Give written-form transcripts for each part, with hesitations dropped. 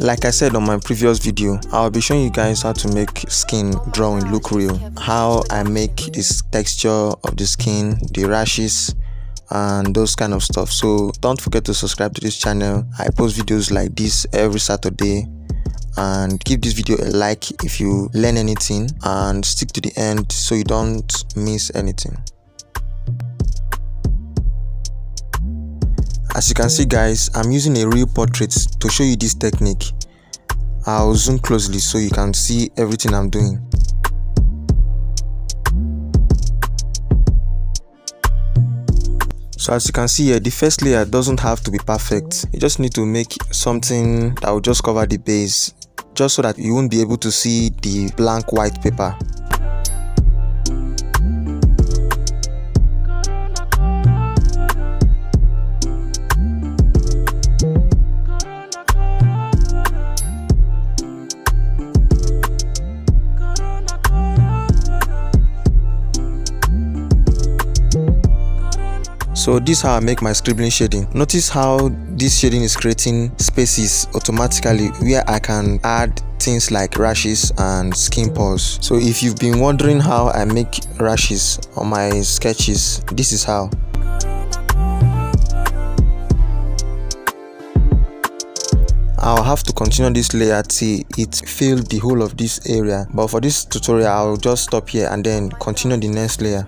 Like I said on my previous video, I'll be showing you guys how to make skin drawing look real, how I make this texture of the skin, the rashes and those kind of stuff. So don't forget to subscribe to this channel. I post videos like this every Saturday, and give this video a like if you learn anything, and stick to the end so you don't miss anything. As you can see guys, I'm using a real portrait to show you this technique. I'll zoom closely so you can see everything I'm doing. So as you can see here, the first layer doesn't have to be perfect. You just need to make something that will just cover the base, just so that you won't be able to see the blank white paper. So this is how I make my scribbling shading. Notice how this shading is creating spaces automatically where I can add things like rashes and skin pores. So if you've been wondering how I make rashes on my sketches, this is how. I'll have to continue this layer till it fills the whole of this area, but for this tutorial I'll just stop here and then continue the next layer.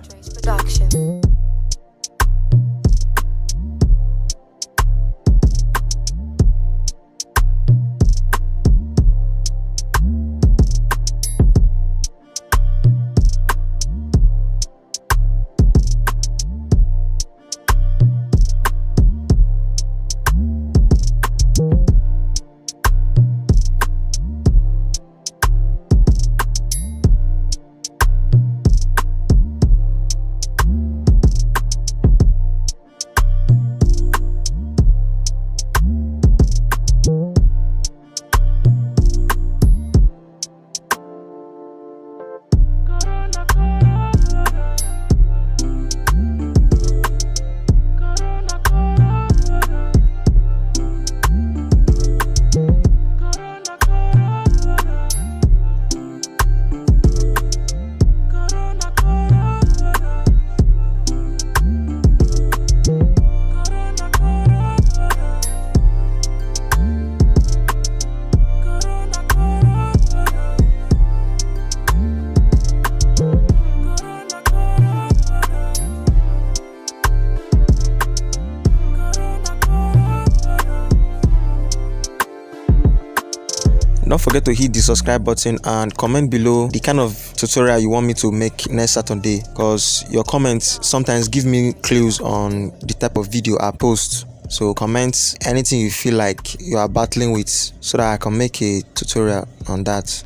Don't forget to hit the subscribe button and comment below the kind of tutorial you want me to make next Saturday, because your comments sometimes give me clues on the type of video I post. So comment anything you feel like you are battling with so that I can make a tutorial on that.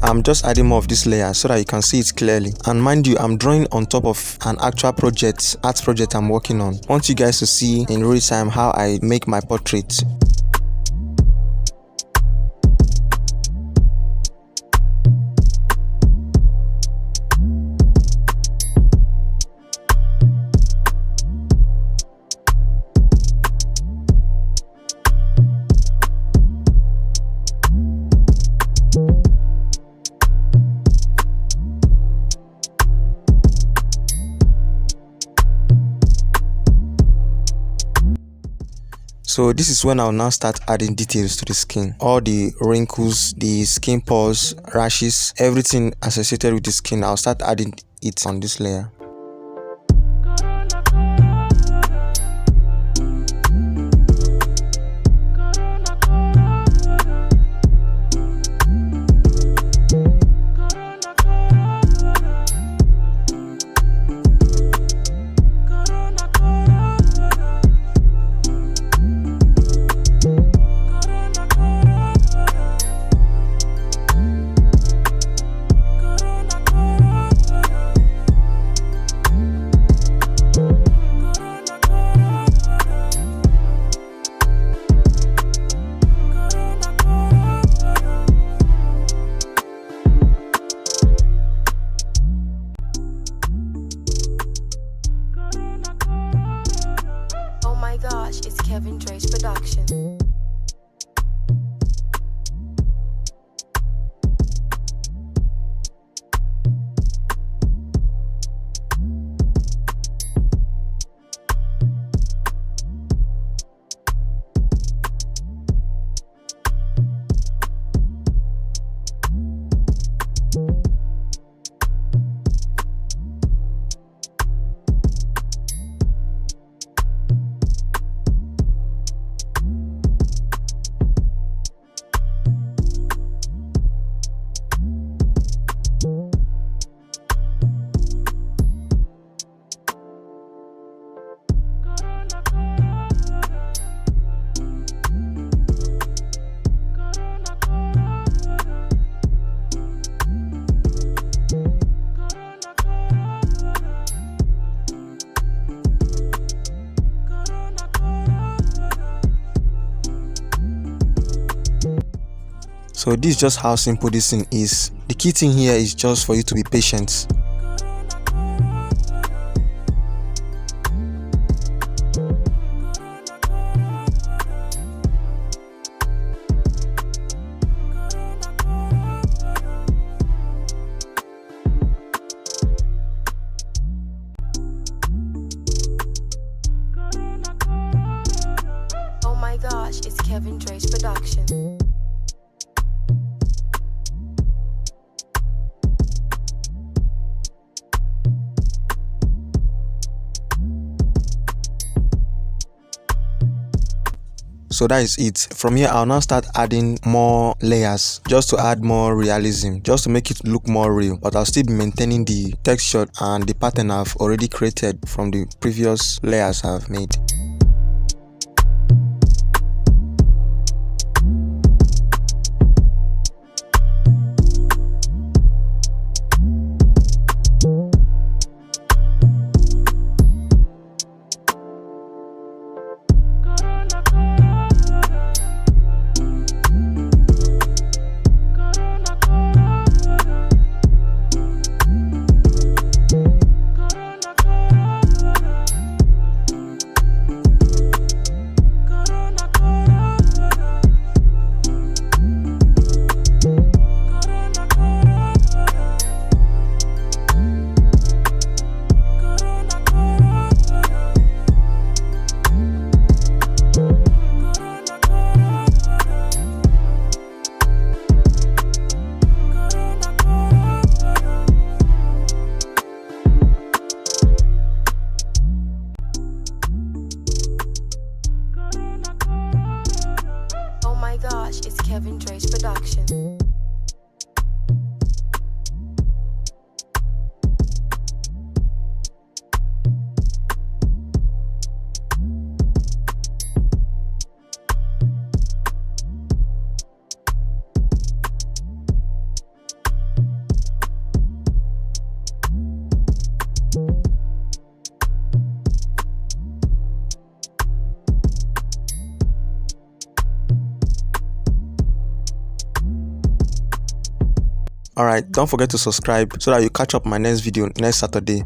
I'm just adding more of this layer so that you can see it clearly. And mind you, I'm drawing on top of an actual art project I'm working on. I want you guys to see in real time how I make my portrait. So this is when I'll now start adding details to the skin. All the wrinkles, the skin pores, rashes, everything associated with the skin, I'll start adding it on this layer. It's Kevin Dre's production. So this is just how simple this thing is. The key thing here is just for you to be patient. Oh my gosh, it's Kevin Dre's production. So that is it. From here, I'll now start adding more layers just to add more realism, just to make it look more real, but I'll still be maintaining the texture and the pattern I've already created from the previous layers I've made. Gosh, it's Kevin Dre's production. Alright, don't forget to subscribe so that you catch up my next video next Saturday.